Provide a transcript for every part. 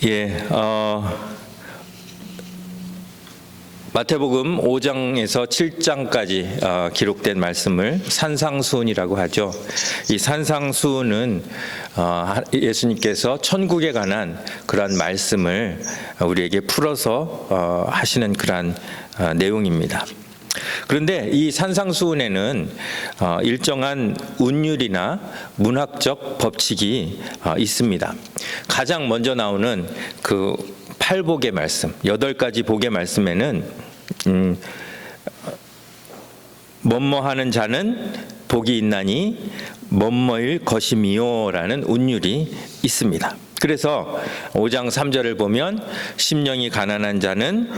예, 마태복음 5장에서 7장까지 기록된 말씀을 산상수훈이라고 하죠. 이 산상수훈은 예수님께서 천국에 관한 그러한 말씀을 우리에게 풀어서 하시는 그러한 내용입니다. 그런데 이 산상수훈에는 일정한 운율이나 문학적 법칙이 있습니다. 가장 먼저 나오는 그 8복의 말씀, 8가지 복의 말씀에는 뭐뭐하는 자는 복이 있나니 뭐뭐일 것이미요라는 운율이 있습니다. 그래서 5장 3절을 보면 심령이 가난한 자는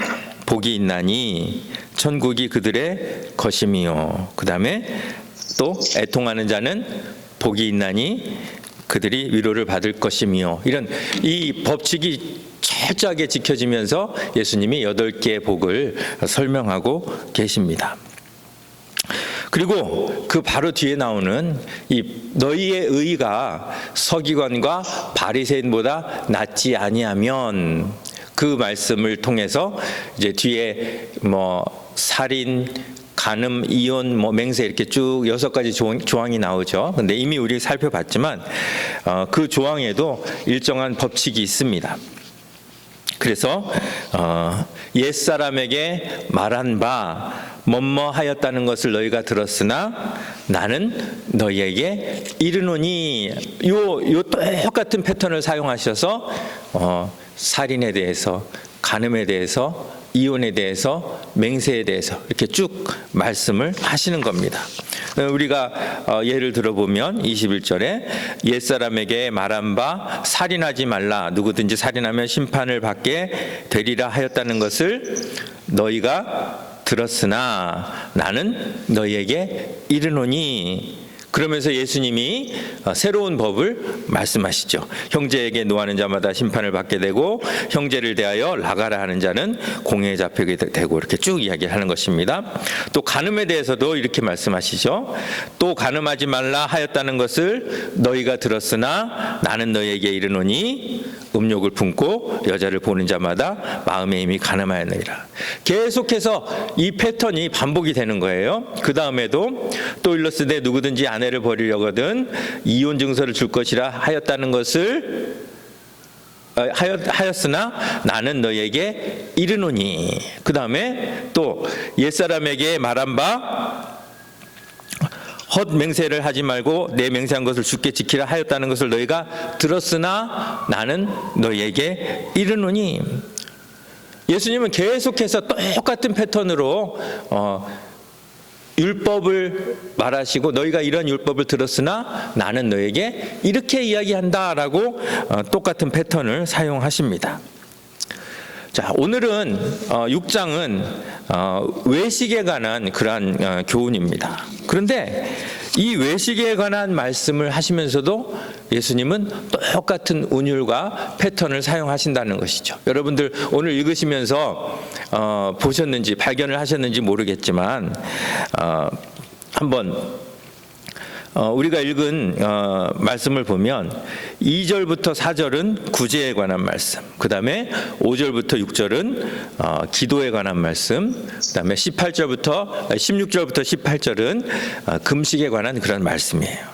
복이 있나니 천국이 그들의 것이미요. 그 다음에 또 애통하는 자는 복이 있나니 그들이 위로를 받을 것이미요. 이런 이 법칙이 철저하게 지켜지면서 예수님이 8개의 복을 설명하고 계십니다. 그리고 그 바로 뒤에 나오는 이 너희의 의가 서기관과 바리새인보다 낫지 아니하면, 그 말씀을 통해서 이제 뒤에 살인, 간음, 이혼, 맹세 이렇게 쭉 6가지 조항이 나오죠. 근데 이미 우리 살펴봤지만 그 조항에도 일정한 법칙이 있습니다. 그래서 옛사람에게 말한 바 뭐뭐 하였다는 것을 너희가 들었으나 나는 너희에게 이르노니, 요 똑같은 패턴을 사용하셔서 살인에 대해서, 간음에 대해서, 이혼에 대해서, 맹세에 대해서 이렇게 쭉 말씀을 하시는 겁니다. 우리가 예를 들어보면 21절에 옛사람에게 말한 바 살인하지 말라, 누구든지 살인하면 심판을 받게 되리라 하였다는 것을 너희가 들었으나 나는 너희에게 이르노니. 그러면서 예수님이 새로운 법을 말씀하시죠. 형제에게 노하는 자마다 심판을 받게 되고 형제를 대하여 나가라 하는 자는 공회에 잡히게 되고, 이렇게 쭉 이야기하는 것입니다. 또 간음에 대해서도 이렇게 말씀하시죠. 또 간음하지 말라 하였다는 것을 너희가 들었으나 나는 너희에게 이르노니 음욕을 품고 여자를 보는 자마다 마음에 이미 간음하였느니라. 계속해서 이 패턴이 반복이 되는 거예요. 그 다음에도 또 일러스되 누구든지 아내를 버리려거든 이혼 증서를 줄 것이라 하였다는 것을 하였으나 나는 너희에게 이르노니. 그 다음에 또 옛사람에게 말한 바 헛 맹세를 하지 말고 내 맹세한 것을 주께 지키라 하였다는 것을 너희가 들었으나 나는 너희에게 이르노니. 예수님은 계속해서 똑같은 패턴으로 율법을 말하시고 너희가 이런 율법을 들었으나 나는 너에게 이렇게 이야기한다라고 똑같은 패턴을 사용하십니다. 자, 오늘은 6장은 외식에 관한 그러한 교훈입니다. 그런데 이 외식에 관한 말씀을 하시면서도 예수님은 똑같은 운율과 패턴을 사용하신다는 것이죠. 여러분들 오늘 읽으시면서 보셨는지 발견을 하셨는지 모르겠지만 한번 우리가 읽은 말씀을 보면 2절부터 4절은 구제에 관한 말씀, 그 다음에 5절부터 6절은 기도에 관한 말씀, 그 다음에 16절부터 18절은 금식에 관한 그런 말씀이에요.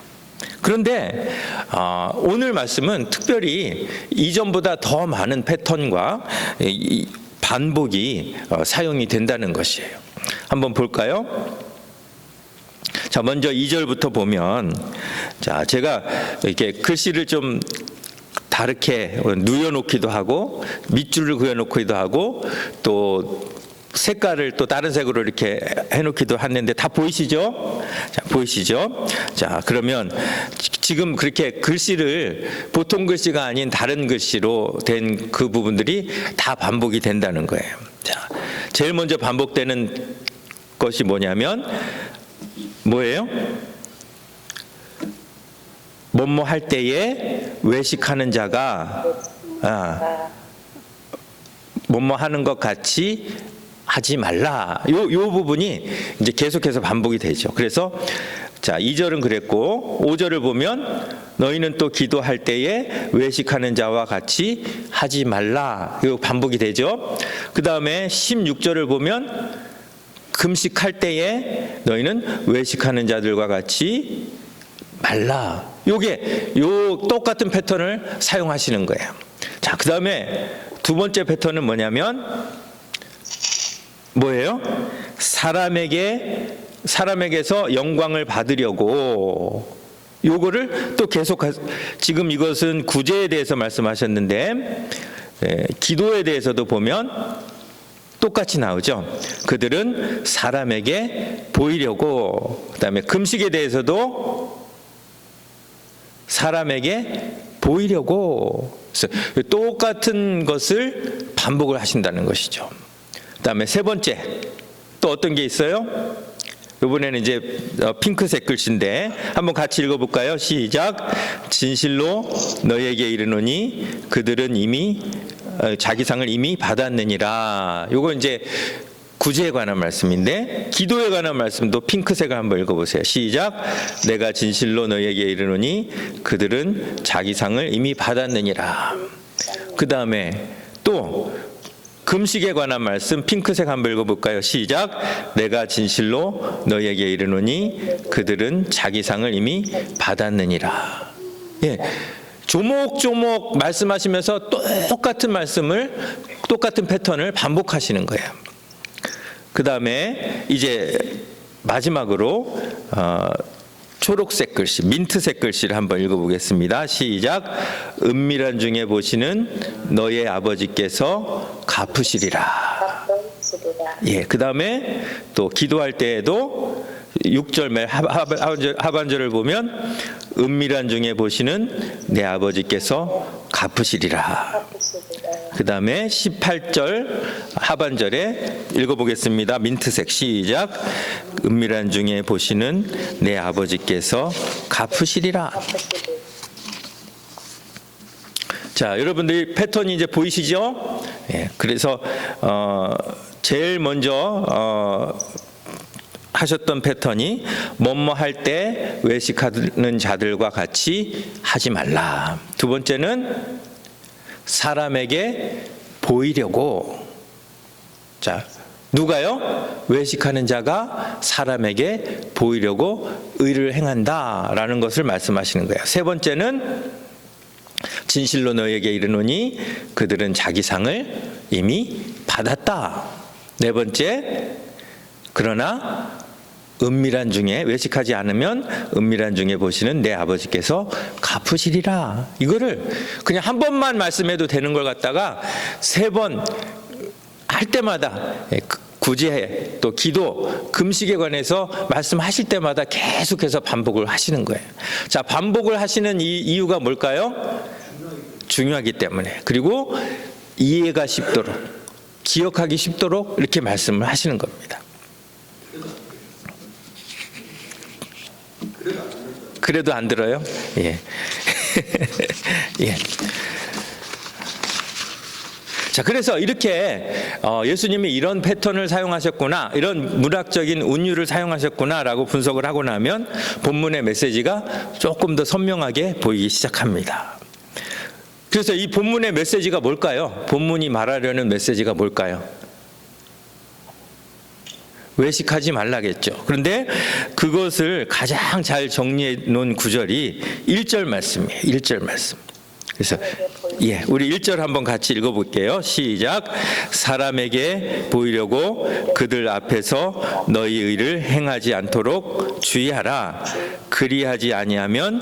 그런데 오늘 말씀은 특별히 이전보다 더 많은 패턴과 반복이 사용이 된다는 것이에요. 한번 볼까요? 자, 먼저 2절부터 보면, 자, 제가 이렇게 글씨를 좀 다르게 누여놓기도 하고 밑줄을 그어놓기도 하고 또 색깔을 또 다른 색으로 이렇게 해놓기도 하는데 다 보이시죠? 자, 보이시죠? 자, 그러면 지금 그렇게 글씨를 보통 글씨가 아닌 다른 글씨로 된 그 부분들이 다 반복이 된다는 거예요. 자, 제일 먼저 반복되는 것이 뭐예요? 뭐뭐 할 때에 외식하는 자가 뭐뭐 하는 것 같이 하지 말라. 요 부분이 이제 계속해서 반복이 되죠. 그래서 자, 2절은 그랬고 5절을 보면 너희는 또 기도할 때에 외식하는 자와 같이 하지 말라. 이거 반복이 되죠. 그 다음에 16절을 보면 금식할 때에 너희는 외식하는 자들과 같이 말라. 요 똑같은 패턴을 사용하시는 거예요. 자, 그 다음에 두 번째 패턴은 뭐예요? 사람에게서 영광을 받으려고. 요거를 또 계속, 지금 이것은 구제에 대해서 말씀하셨는데, 기도에 대해서도 보면 똑같이 나오죠. 그들은 사람에게 보이려고. 그 다음에 금식에 대해서도 사람에게 보이려고. 그래서 똑같은 것을 반복을 하신다는 것이죠. 그 다음에 세 번째, 또 어떤 게 있어요? 이번에는 이제 핑크색 글씨인데 한번 같이 읽어볼까요? 시작. 진실로 너희에게 이르노니 그들은 이미 자기 상을 이미 받았느니라. 요거 이제 구제에 관한 말씀인데, 기도에 관한 말씀도 핑크색을 한번 읽어보세요. 시작. 내가 진실로 너희에게 이르노니 그들은 자기 상을 이미 받았느니라. 그 다음에 또 금식에 관한 말씀 핑크색 한번 읽어볼까요? 시작. 내가 진실로 너희에게 이르노니 그들은 자기 상을 이미 받았느니라. 예, 조목조목 말씀하시면서 똑같은 말씀을, 똑같은 패턴을 반복하시는 거예요. 그 다음에 이제 마지막으로 초록색 글씨, 민트색 글씨를 한번 읽어보겠습니다. 시작. 은밀한 중에 보시는 너의 아버지께서 갚으시리라. 예, 그 다음에 또 기도할 때에도 6절 맨 하반절을 보면 은밀한 중에 보시는 내 아버지께서 갚으시리라. 그 다음에 18절 하반절에 읽어보겠습니다. 민트색 시작. 은밀한 중에 보시는 내 아버지께서 갚으시리라. 자, 여러분들이 패턴이 이제 보이시죠? 예, 그래서 제일 먼저 하셨던 패턴이 뭐뭐 할 때 외식하는 자들과 같이 하지 말라. 두 번째는 사람에게 보이려고. 자, 누가요? 외식하는 자가 사람에게 보이려고 의를 행한다라는 것을 말씀하시는 거예요. 세 번째는 진실로 너희에게 이르노니 그들은 자기 상을 이미 받았다. 네 번째, 그러나 은밀한 중에, 외식하지 않으면 은밀한 중에 보시는 내 아버지께서 갚으시리라. 이거를 그냥 한 번만 말씀해도 되는 걸 갖다가 세 번 할 때마다, 구제, 또 기도, 금식에 관해서 말씀하실 때마다 계속해서 반복을 하시는 거예요. 자, 반복을 하시는 이유가 뭘까요? 중요하기 때문에. 그리고 이해가 쉽도록, 기억하기 쉽도록 이렇게 말씀을 하시는 겁니다. 그래도 안 들어요? 예. 예. 자, 그래서 이렇게 예수님이 이런 패턴을 사용하셨구나, 이런 문학적인 운율을 사용하셨구나라고 분석을 하고 나면 본문의 메시지가 조금 더 선명하게 보이기 시작합니다. 그래서 이 본문의 메시지가 뭘까요? 본문이 말하려는 메시지가 뭘까요? 외식하지 말라겠죠. 그런데 그것을 가장 잘 정리해 놓은 구절이 1절 말씀이에요. 1절 말씀. 그래서 예, 우리 1절 한번 같이 읽어볼게요. 시작. 사람에게 보이려고 그들 앞에서 너희 의를 행하지 않도록 주의하라. 그리하지 아니하면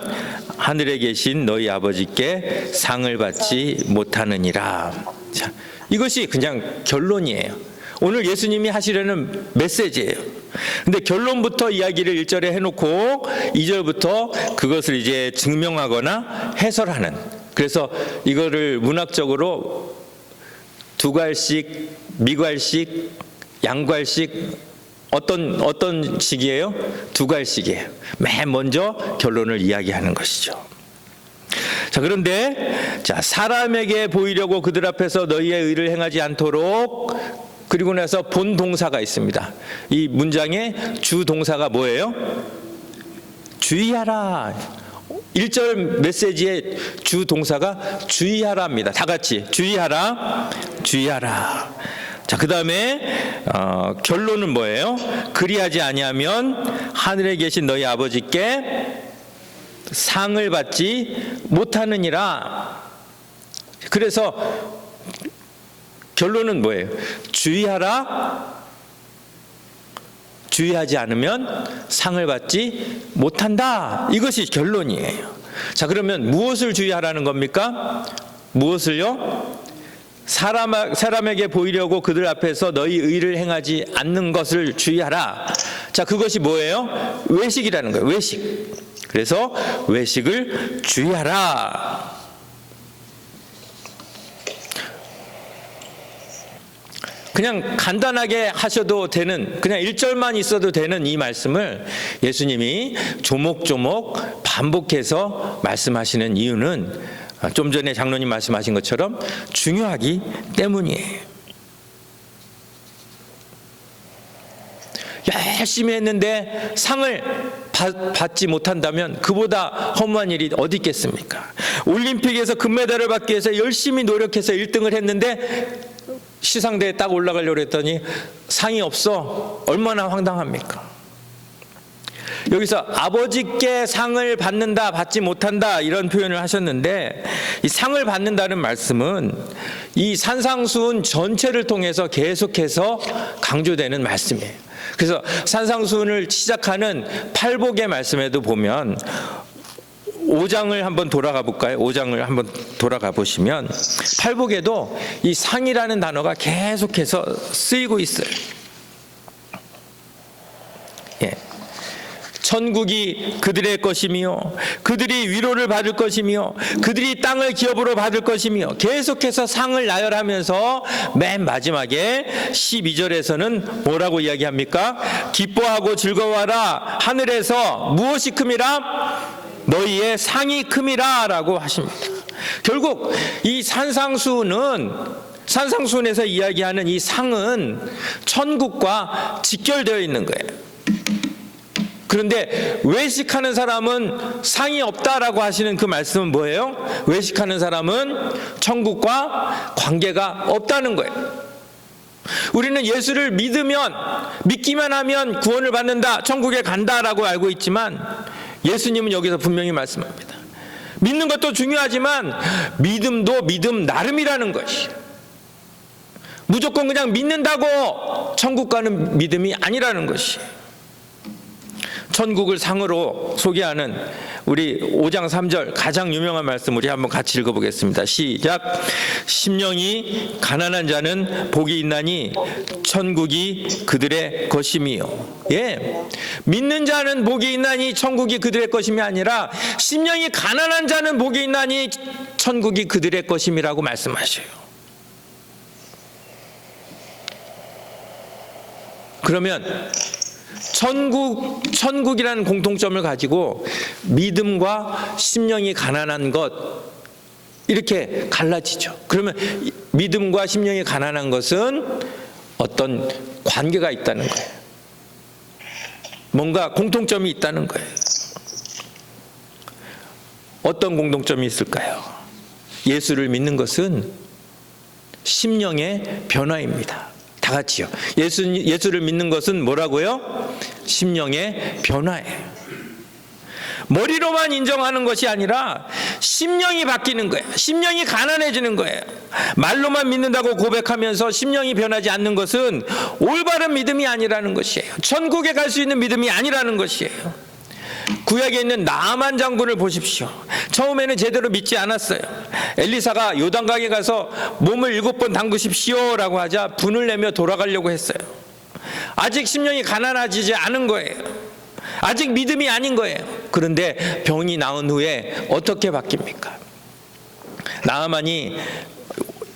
하늘에 계신 너희 아버지께 상을 받지 못하느니라. 자, 이것이 그냥 결론이에요. 오늘 예수님이 하시려는 메시지예요. 근데 결론부터 이야기를 1절에 해놓고 2절부터 그것을 이제 증명하거나 해설하는, 그래서 이거를 문학적으로 두괄식, 미괄식, 양괄식, 어떤 식이에요? 두괄식이에요. 맨 먼저 결론을 이야기하는 것이죠. 자, 그런데 자, 사람에게 보이려고 그들 앞에서 너희의 의를 행하지 않도록, 그리고 나서 본 동사가 있습니다. 이 문장의 주 동사가 뭐예요? 주의하라. 1절 메시지의 주 동사가 주의하라입니다. 다 같이 주의하라, 주의하라. 자, 그 다음에 결론은 뭐예요? 그리하지 아니하면 하늘에 계신 너희 아버지께 상을 받지 못하느니라. 그래서 결론은 뭐예요? 주의하라. 주의하지 않으면 상을 받지 못한다. 이것이 결론이에요. 자, 그러면 무엇을 주의하라는 겁니까? 무엇을요? 사람에게 보이려고 그들 앞에서 너희 의를 행하지 않는 것을 주의하라. 자, 그것이 뭐예요? 외식이라는 거예요. 외식. 그래서 외식을 주의하라. 그냥 간단하게 하셔도 되는, 그냥 1절만 있어도 되는 이 말씀을 예수님이 조목조목 반복해서 말씀하시는 이유는 좀 전에 장로님 말씀하신 것처럼 중요하기 때문이에요. 열심히 했는데 상을 받지 못한다면 그보다 허무한 일이 어디 있겠습니까? 올림픽에서 금메달을 받기 위해서 열심히 노력해서 1등을 했는데 시상대에 딱 올라가려고 했더니 상이 없어. 얼마나 황당합니까? 여기서 아버지께 상을 받는다, 받지 못한다 이런 표현을 하셨는데, 이 상을 받는다는 말씀은 이 산상수훈 전체를 통해서 계속해서 강조되는 말씀이에요. 그래서 산상수훈을 시작하는 팔복의 말씀에도 보면 5장을 한번 돌아가 볼까요? 5장을 한번 돌아가 보시면 팔복에도 이 상이라는 단어가 계속해서 쓰이고 있어요. 예. 천국이 그들의 것이며 그들이 위로를 받을 것이며 그들이 땅을 기업으로 받을 것이며 계속해서 상을 나열하면서 맨 마지막에 12절에서는 뭐라고 이야기합니까? 기뻐하고 즐거워하라. 하늘에서 무엇이 큼이라? 너희의 상이 큼이라 라고 하십니다. 결국 이 산상수훈에서 이야기하는 이 상은 천국과 직결되어 있는 거예요. 그런데 외식하는 사람은 상이 없다라고 하시는 그 말씀은 뭐예요? 외식하는 사람은 천국과 관계가 없다는 거예요. 우리는 예수를 믿기만 하면 구원을 받는다, 천국에 간다라고 알고 있지만 예수님은 여기서 분명히 말씀합니다. 믿는 것도 중요하지만 믿음도 믿음 나름이라는 것이, 무조건 그냥 믿는다고 천국 가는 믿음이 아니라는 것이. 천국을 상으로 소개하는 우리 5장 3절 가장 유명한 말씀 우리 한번 같이 읽어보겠습니다. 시작. 심령이 가난한 자는 복이 있나니 천국이 그들의 것이미요. 예, 믿는 자는 복이 있나니 천국이 그들의 것임이 아니라 심령이 가난한 자는 복이 있나니 천국이 그들의 것임이라고 말씀하셔요. 그러면 천국이라는 공통점을 가지고 믿음과 심령이 가난한 것, 이렇게 갈라지죠. 그러면 믿음과 심령이 가난한 것은 어떤 관계가 있다는 거예요. 뭔가 공통점이 있다는 거예요. 어떤 공통점이 있을까요? 예수를 믿는 것은 심령의 변화입니다. 다 같이요. 예수를 믿는 것은 뭐라고요? 심령의 변화예요. 머리로만 인정하는 것이 아니라 심령이 바뀌는 거예요. 심령이 가난해지는 거예요. 말로만 믿는다고 고백하면서 심령이 변하지 않는 것은 올바른 믿음이 아니라는 것이에요. 천국에 갈 수 있는 믿음이 아니라는 것이에요. 구약에 있는 나아만 장군을 보십시오. 처음에는 제대로 믿지 않았어요. 엘리사가 요단강에 가서 몸을 7번 담그십시오 라고 하자 분을 내며 돌아가려고 했어요. 아직 심령이 가난해지지 않은 거예요. 아직 믿음이 아닌 거예요. 그런데 병이 나은 후에 어떻게 바뀝니까? 나아만이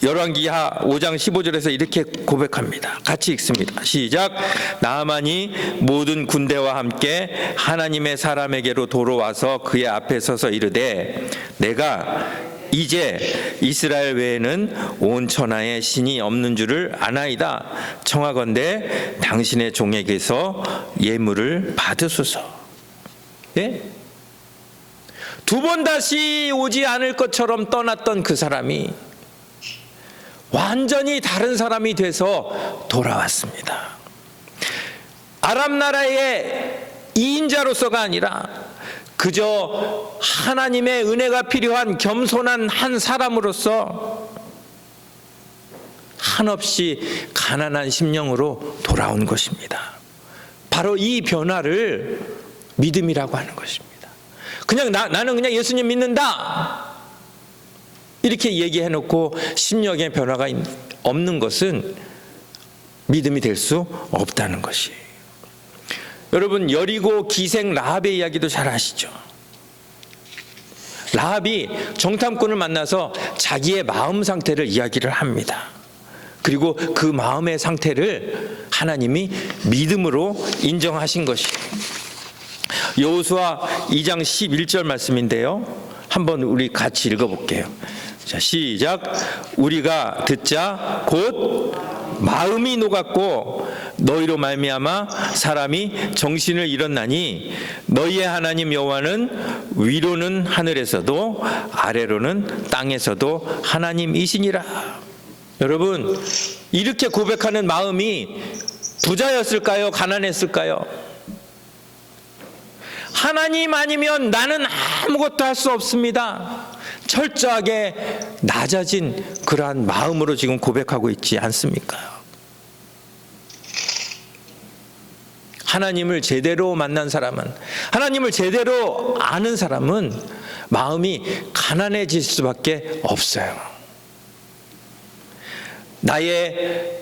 열왕기하 5장 15절에서 이렇게 고백합니다. 같이 읽습니다. 시작. 나아만이 모든 군대와 함께 하나님의 사람에게로 돌아와서 그의 앞에 서서 이르되 내가 이제 이스라엘 외에는 온 천하에 신이 없는 줄을 아나이다. 청하건대 당신의 종에게서 예물을 받으소서. 예? 두 번 다시 오지 않을 것처럼 떠났던 그 사람이 완전히 다른 사람이 돼서 돌아왔습니다. 아람 나라의 이인자로서가 아니라 그저 하나님의 은혜가 필요한 겸손한 한 사람으로서 한없이 가난한 심령으로 돌아온 것입니다. 바로 이 변화를 믿음이라고 하는 것입니다. 그냥 나는 그냥 예수님 믿는다 이렇게 얘기해놓고 심령의 변화가 없는 것은 믿음이 될 수 없다는 것이에요. 여러분, 여리고 기생 라합의 이야기도 잘 아시죠? 라합이 정탐꾼을 만나서 자기의 마음 상태를 이야기를 합니다. 그리고 그 마음의 상태를 하나님이 믿음으로 인정하신 것이에요. 여호수아 2장 11절 말씀인데요, 한번 우리 같이 읽어볼게요. 자, 시작. 우리가 듣자 곧 마음이 녹았고 너희로 말미암아 사람이 정신을 잃었나니 너희의 하나님 여호와는 위로는 하늘에서도 아래로는 땅에서도 하나님이시니라. 여러분, 이렇게 고백하는 마음이 부자였을까요? 가난했을까요? 하나님 아니면 나는 아무것도 할 수 없습니다. 철저하게 낮아진 그러한 마음으로 지금 고백하고 있지 않습니까? 하나님을 제대로 만난 사람은, 하나님을 제대로 아는 사람은 마음이 가난해질 수밖에 없어요. 나의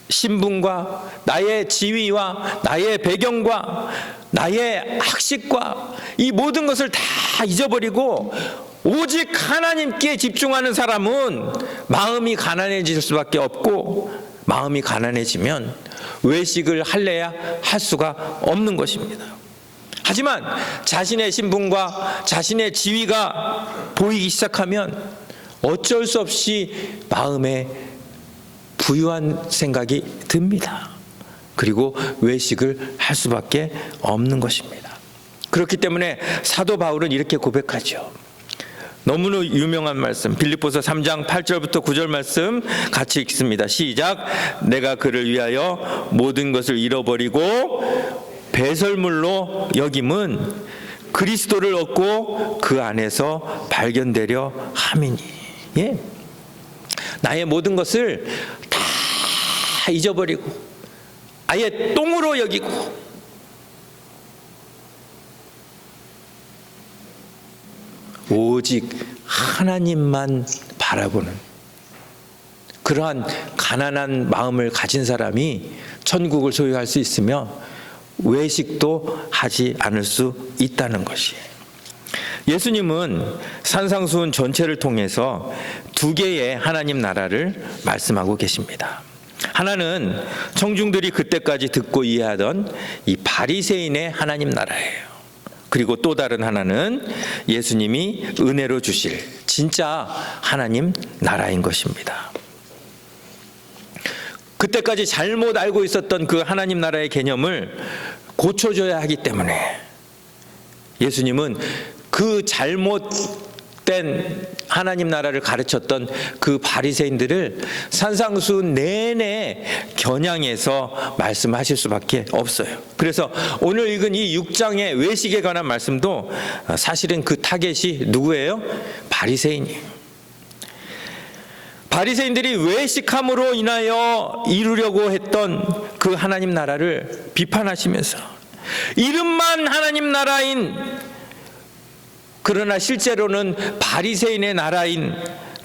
신분과 나의 지위와 나의 배경과 나의 학식과 이 모든 것을 다 잊어버리고 오직 하나님께 집중하는 사람은 마음이 가난해질 수밖에 없고, 마음이 가난해지면 외식을 할래야 할 수가 없는 것입니다. 하지만 자신의 신분과 자신의 지위가 보이기 시작하면 어쩔 수 없이 마음에 부유한 생각이 듭니다. 그리고 외식을 할 수밖에 없는 것입니다. 그렇기 때문에 사도 바울은 이렇게 고백하죠. 너무나 유명한 말씀, 빌립보서 3장 8절부터 9절 말씀 같이 읽습니다. 시작. 내가 그를 위하여 모든 것을 잃어버리고 배설물로 여김은 그리스도를 얻고 그 안에서 발견되려 함이니. 예? 나의 모든 것을 다 잊어버리고 아예 똥으로 여기고 오직 하나님만 바라보는 그러한 가난한 마음을 가진 사람이 천국을 소유할 수 있으며 외식도 하지 않을 수 있다는 것이에요. 예수님은 산상수훈 전체를 통해서 두 개의 하나님 나라를 말씀하고 계십니다. 하나는 청중들이 그때까지 듣고 이해하던 이 바리새인의 하나님 나라예요. 그리고 또 다른 하나는 예수님이 은혜로 주실 진짜 하나님 나라인 것입니다. 그때까지 잘못 알고 있었던 그 하나님 나라의 개념을 고쳐줘야 하기 때문에 예수님은 그 잘못된 하나님 나라를 가르쳤던 그 바리새인들을 산상수훈 내내 겨냥해서 말씀하실 수밖에 없어요. 그래서 오늘 읽은 이 6장의 외식에 관한 말씀도 사실은 그 타겟이 누구예요? 바리새인이에요. 바리새인들이 외식함으로 인하여 이루려고 했던 그 하나님 나라를 비판하시면서 이름만 하나님 나라인, 그러나 실제로는 바리새인의 나라인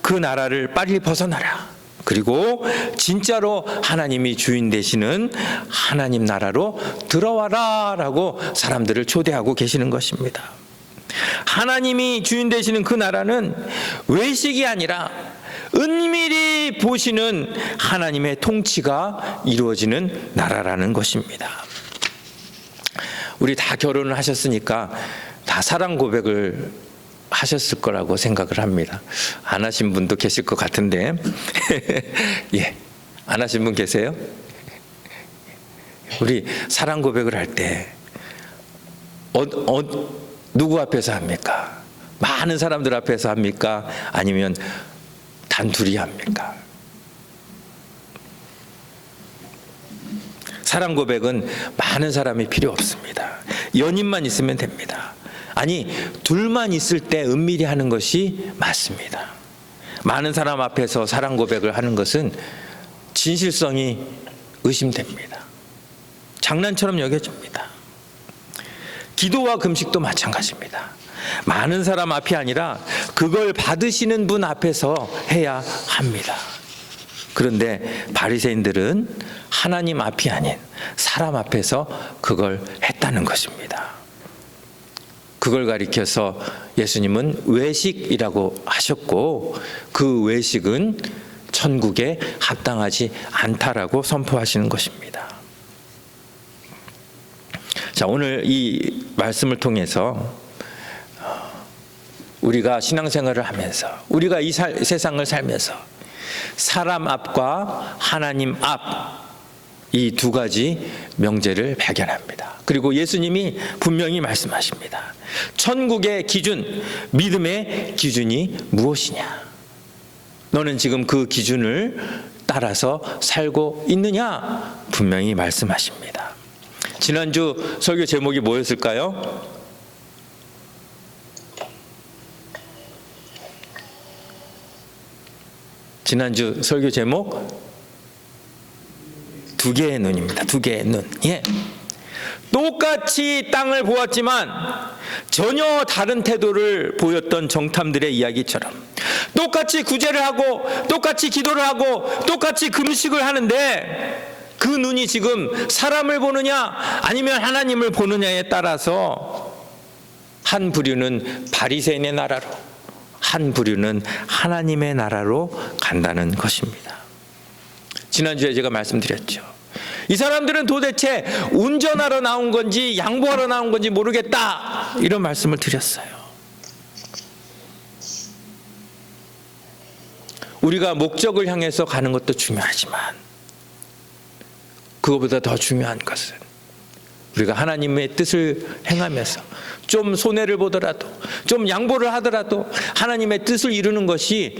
그 나라를 빨리 벗어나라. 그리고 진짜로 하나님이 주인 되시는 하나님 나라로 들어와라 라고 사람들을 초대하고 계시는 것입니다. 하나님이 주인 되시는 그 나라는 외식이 아니라 은밀히 보시는 하나님의 통치가 이루어지는 나라라는 것입니다. 우리 다 결혼을 하셨으니까 다 사랑 고백을 하셨을 거라고 생각을 합니다. 안 하신 분도 계실 것 같은데 예, 안 하신 분 계세요? 우리 사랑 고백을 할 때 누구 앞에서 합니까? 많은 사람들 앞에서 합니까? 아니면 단둘이 합니까? 사랑 고백은 많은 사람이 필요 없습니다. 연인만 있으면 됩니다. 아니, 둘만 있을 때 은밀히 하는 것이 맞습니다. 많은 사람 앞에서 사랑 고백을 하는 것은 진실성이 의심됩니다. 장난처럼 여겨집니다. 기도와 금식도 마찬가지입니다. 많은 사람 앞이 아니라 그걸 받으시는 분 앞에서 해야 합니다. 그런데 바리새인들은 하나님 앞이 아닌 사람 앞에서 그걸 했다는 것입니다. 그걸 가리켜서 예수님은 외식이라고 하셨고, 그 외식은 천국에 합당하지 않다라고 선포하시는 것입니다. 자, 오늘 이 말씀을 통해서 우리가 신앙생활을 하면서, 우리가 이 세상을 살면서 사람 앞과 하나님 앞, 이 두 가지 명제를 발견합니다. 그리고 예수님이 분명히 말씀하십니다. 천국의 기준, 믿음의 기준이 무엇이냐? 너는 지금 그 기준을 따라서 살고 있느냐? 분명히 말씀하십니다. 지난주 설교 제목이 뭐였을까요? 지난주 설교 제목 두 개의 눈입니다. 두 개의 눈. 예. 똑같이 땅을 보았지만 전혀 다른 태도를 보였던 정탐들의 이야기처럼 똑같이 구제를 하고 똑같이 기도를 하고 똑같이 금식을 하는데 그 눈이 지금 사람을 보느냐 아니면 하나님을 보느냐에 따라서 한 부류는 바리새인의 나라로, 한 부류는 하나님의 나라로 간다는 것입니다. 지난주에 제가 말씀드렸죠. 이 사람들은 도대체 운전하러 나온 건지 양보하러 나온 건지 모르겠다, 이런 말씀을 드렸어요. 우리가 목적을 향해서 가는 것도 중요하지만 그것보다 더 중요한 것은 우리가 하나님의 뜻을 행하면서 좀 손해를 보더라도, 좀 양보를 하더라도 하나님의 뜻을 이루는 것이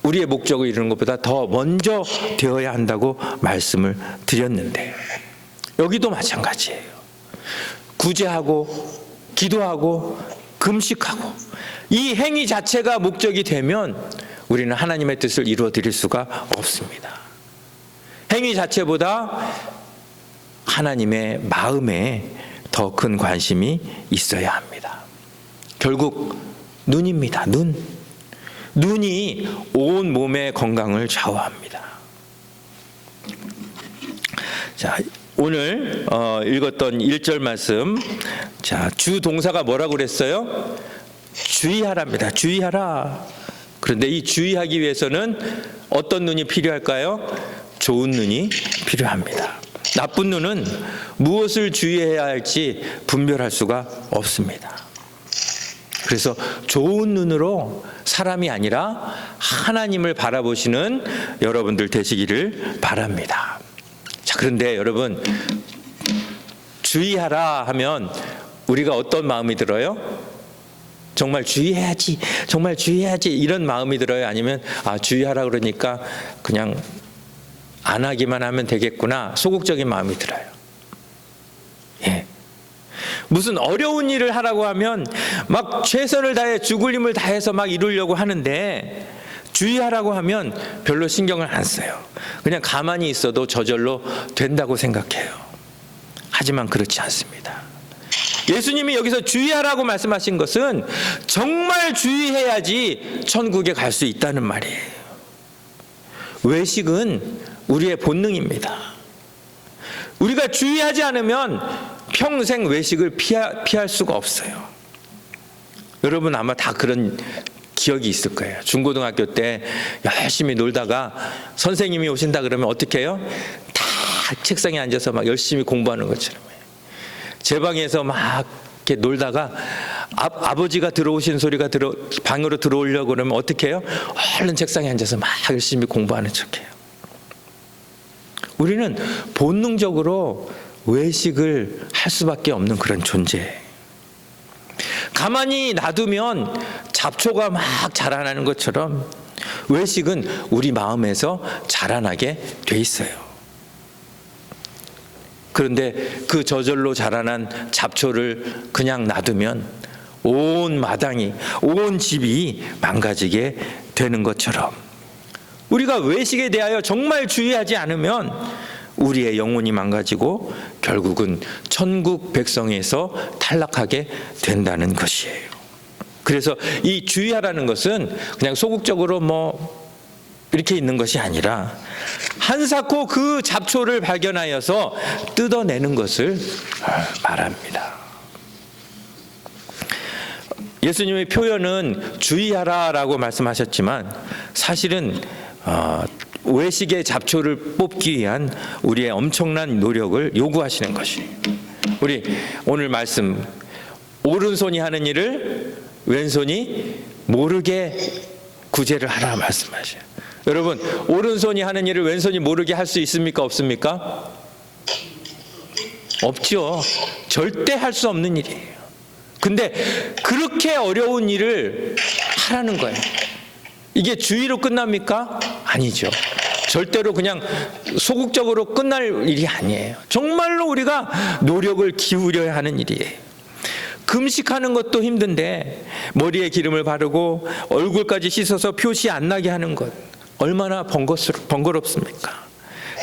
우리의 목적을 이루는 것보다 더 먼저 되어야 한다고 말씀을 드렸는데, 여기도 마찬가지예요. 구제하고 기도하고 금식하고 이 행위 자체가 목적이 되면 우리는 하나님의 뜻을 이루어 드릴 수가 없습니다. 행위 자체보다 하나님의 마음에 더 큰 관심이 있어야 합니다. 결국 눈입니다. 눈이 온 몸의 건강을 좌우합니다. 자, 오늘 읽었던 1절 말씀, 자, 주 동사가 뭐라고 그랬어요? 주의하랍니다. 주의하라. 그런데 이 주의하기 위해서는 어떤 눈이 필요할까요? 좋은 눈이 필요합니다. 나쁜 눈은 무엇을 주의해야 할지 분별할 수가 없습니다. 그래서 좋은 눈으로 사람이 아니라 하나님을 바라보시는 여러분들 되시기를 바랍니다. 자, 그런데 여러분, 주의하라 하면 우리가 어떤 마음이 들어요? 정말 주의해야지, 정말 주의해야지, 이런 마음이 들어요? 아니면 주의하라 그러니까 그냥 안 하기만 하면 되겠구나, 소극적인 마음이 들어요? 예. 무슨 어려운 일을 하라고 하면 막 최선을 다해 죽을 힘을 다해서 막 이루려고 하는데, 주의하라고 하면 별로 신경을 안 써요. 그냥 가만히 있어도 저절로 된다고 생각해요. 하지만 그렇지 않습니다. 예수님이 여기서 주의하라고 말씀하신 것은 정말 주의해야지 천국에 갈 수 있다는 말이에요. 외식은 우리의 본능입니다. 우리가 주의하지 않으면 평생 외식을 피할 수가 없어요. 여러분 아마 다 그런 기억이 있을 거예요. 중고등학교 때 열심히 놀다가 선생님이 오신다 그러면 어떻게 해요? 다 책상에 앉아서 막 열심히 공부하는 것처럼 해요. 제 방에서 막 이렇게 놀다가 아버지가 들어오신 소리가 방으로 들어오려고 그러면 어떻게 해요? 얼른 책상에 앉아서 막 열심히 공부하는 척해요. 우리는 본능적으로 외식을 할 수밖에 없는 그런 존재예요. 가만히 놔두면 잡초가 막 자라나는 것처럼 외식은 우리 마음에서 자라나게 돼 있어요. 그런데 그 저절로 자라난 잡초를 그냥 놔두면 온 마당이, 온 집이 망가지게 되는 것처럼 우리가 외식에 대하여 정말 주의하지 않으면 우리의 영혼이 망가지고 결국은 천국 백성에서 탈락하게 된다는 것이에요. 그래서 이 주의하라는 것은 그냥 소극적으로 이렇게 있는 것이 아니라 한사코 그 잡초를 발견하여서 뜯어내는 것을 말합니다. 예수님의 표현은 주의하라라고 말씀하셨지만 사실은 외식의 잡초를 뽑기 위한 우리의 엄청난 노력을 요구하시는 것이에요. 우리 오늘 말씀, 오른손이 하는 일을 왼손이 모르게 구제를 하라 말씀하셔요. 여러분, 오른손이 하는 일을 왼손이 모르게 할 수 있습니까? 없습니까? 없죠. 절대 할 수 없는 일이에요. 근데 그렇게 어려운 일을 하라는 거예요. 이게 주의로 끝납니까? 아니죠. 절대로 그냥 소극적으로 끝날 일이 아니에요. 정말로 우리가 노력을 기울여야 하는 일이에요. 금식하는 것도 힘든데 머리에 기름을 바르고 얼굴까지 씻어서 표시 안 나게 하는 것 얼마나 번거롭습니까?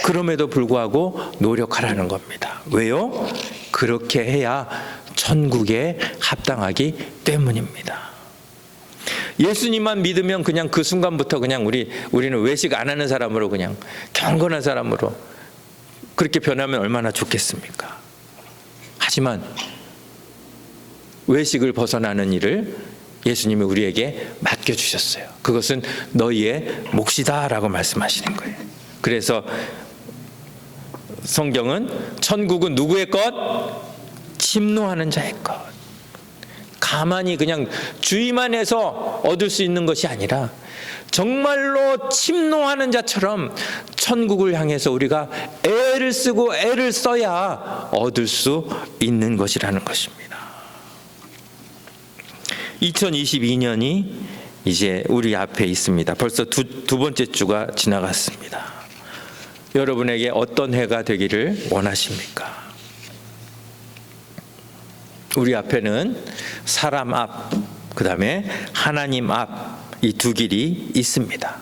그럼에도 불구하고 노력하라는 겁니다. 왜요? 그렇게 해야 천국에 합당하기 때문입니다. 예수님만 믿으면 그냥 그 순간부터 그냥 우리는 외식 안 하는 사람으로 그냥 경건한 사람으로 그렇게 변하면 얼마나 좋겠습니까? 하지만 외식을 벗어나는 일을 예수님이 우리에게 맡겨주셨어요. 그것은 너희의 몫이다라고 말씀하시는 거예요. 그래서 성경은 천국은 누구의 것? 침노하는 자의 것. 가만히 그냥 주의만 해서 얻을 수 있는 것이 아니라 정말로 침노하는 자처럼 천국을 향해서 우리가 애를 쓰고 애를 써야 얻을 수 있는 것이라는 것입니다. 2022년이 이제 우리 앞에 있습니다. 벌써 두 번째 주가 지나갔습니다. 여러분에게 어떤 해가 되기를 원하십니까? 우리 앞에는 사람 앞, 그 다음에 하나님 앞, 이 두 길이 있습니다.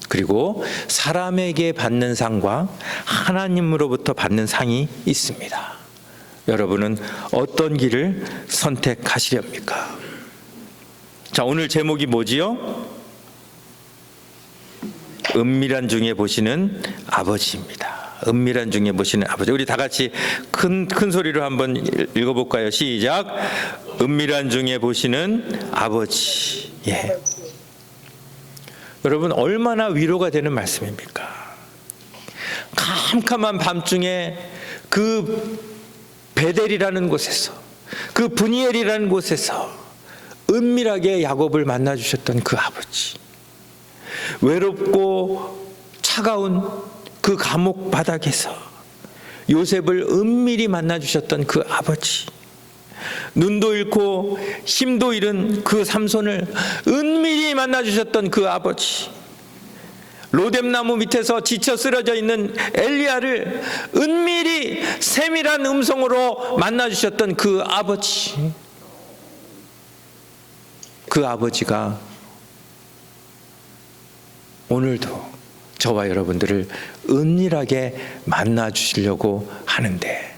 그리고 사람에게 받는 상과 하나님으로부터 받는 상이 있습니다. 여러분은 어떤 길을 선택하시렵니까? 자, 오늘 제목이 뭐지요? 은밀한 중에 보시는 아버지입니다. 은밀한 중에 보시는 아버지. 우리 다 같이 큰 소리로 한번 읽어볼까요? 시작. 은밀한 중에 보시는 아버지. 예. 여러분, 얼마나 위로가 되는 말씀입니까? 캄캄한 밤중에 그 베델이라는 곳에서, 그 브니엘이라는 곳에서 은밀하게 야곱을 만나주셨던 그 아버지. 외롭고 차가운 그 감옥 바닥에서 요셉을 은밀히 만나주셨던 그 아버지. 눈도 잃고 힘도 잃은 그 삼손을 은밀히 만나주셨던 그 아버지. 로뎀나무 밑에서 지쳐 쓰러져 있는 엘리야를 은밀히 세밀한 음성으로 만나주셨던 그 아버지. 그 아버지가 오늘도 저와 여러분들을 은밀하게 만나주시려고 하는데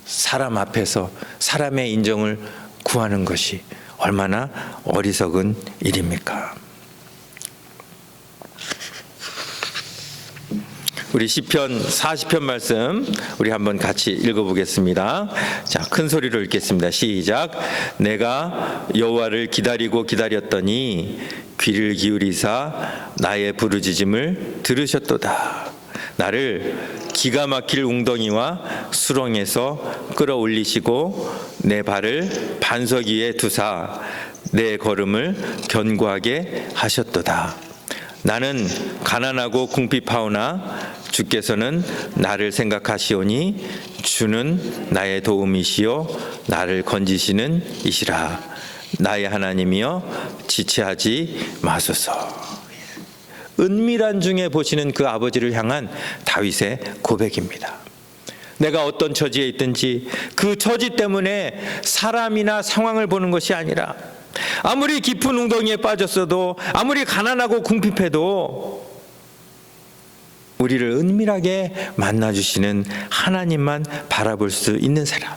사람 앞에서 사람의 인정을 구하는 것이 얼마나 어리석은 일입니까? 우리 시편 40편 말씀 우리 한번 같이 읽어보겠습니다. 자, 큰 소리로 읽겠습니다. 시작. 내가 여호와를 기다리고 기다렸더니 귀를 기울이사 나의 부르짖음을 들으셨도다. 나를 기가 막힐 웅덩이와 수렁에서 끌어올리시고 내 발을 반석 위에 두사 내 걸음을 견고하게 하셨도다. 나는 가난하고 궁핍하오나 주께서는 나를 생각하시오니 주는 나의 도움이시요 나를 건지시는 이시라. 나의 하나님이여 지체하지 마소서. 은밀한 중에 보시는 그 아버지를 향한 다윗의 고백입니다. 내가 어떤 처지에 있든지 그 처지 때문에 사람이나 상황을 보는 것이 아니라, 아무리 깊은 웅덩이에 빠졌어도, 아무리 가난하고 궁핍해도 우리를 은밀하게 만나주시는 하나님만 바라볼 수 있는 사람.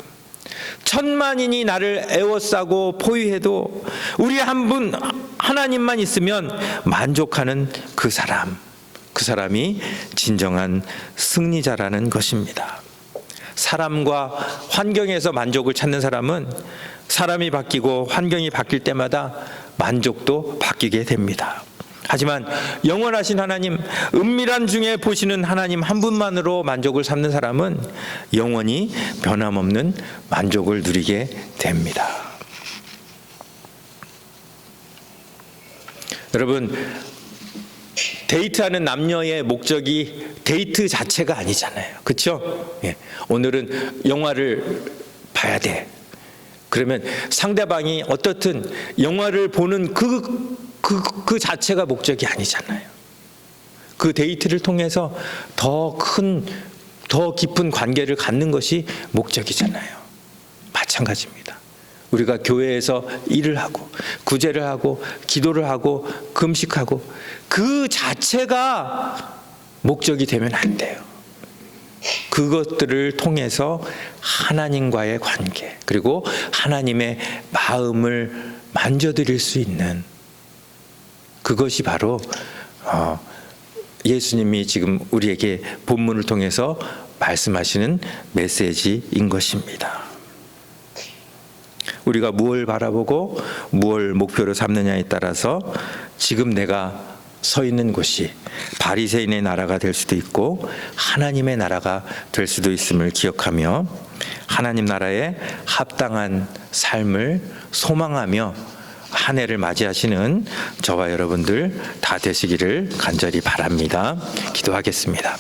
천만인이 나를 애워싸고 포위해도 우리 한 분 하나님만 있으면 만족하는 그 사람이 진정한 승리자라는 것입니다. 사람과 환경에서 만족을 찾는 사람은 사람이 바뀌고 환경이 바뀔 때마다 만족도 바뀌게 됩니다. 하지만 영원하신 하나님, 은밀한 중에 보시는 하나님 한 분만으로 만족을 삼는 사람은 영원히 변함없는 만족을 누리게 됩니다. 여러분, 데이트하는 남녀의 목적이 데이트 자체가 아니잖아요. 그렇죠? 예. 오늘은 영화를 봐야 돼. 그러면 상대방이 어떻든 영화를 보는 그 자체가 목적이 아니잖아요. 그 데이트를 통해서 더 깊은 관계를 갖는 것이 목적이잖아요. 마찬가지입니다. 우리가 교회에서 일을 하고 구제를 하고 기도를 하고 금식하고 그 자체가 목적이 되면 안 돼요. 그것들을 통해서 하나님과의 관계, 그리고 하나님의 마음을 만져드릴 수 있는, 그것이 바로 예수님이 지금 우리에게 본문을 통해서 말씀하시는 메시지인 것입니다. 우리가 무엇을 바라보고 무엇을 목표로 삼느냐에 따라서 지금 내가 서 있는 곳이 바리새인의 나라가 될 수도 있고 하나님의 나라가 될 수도 있음을 기억하며 하나님 나라에 합당한 삶을 소망하며 한 해를 맞이하시는 저와 여러분들 다 되시기를 간절히 바랍니다. 기도하겠습니다.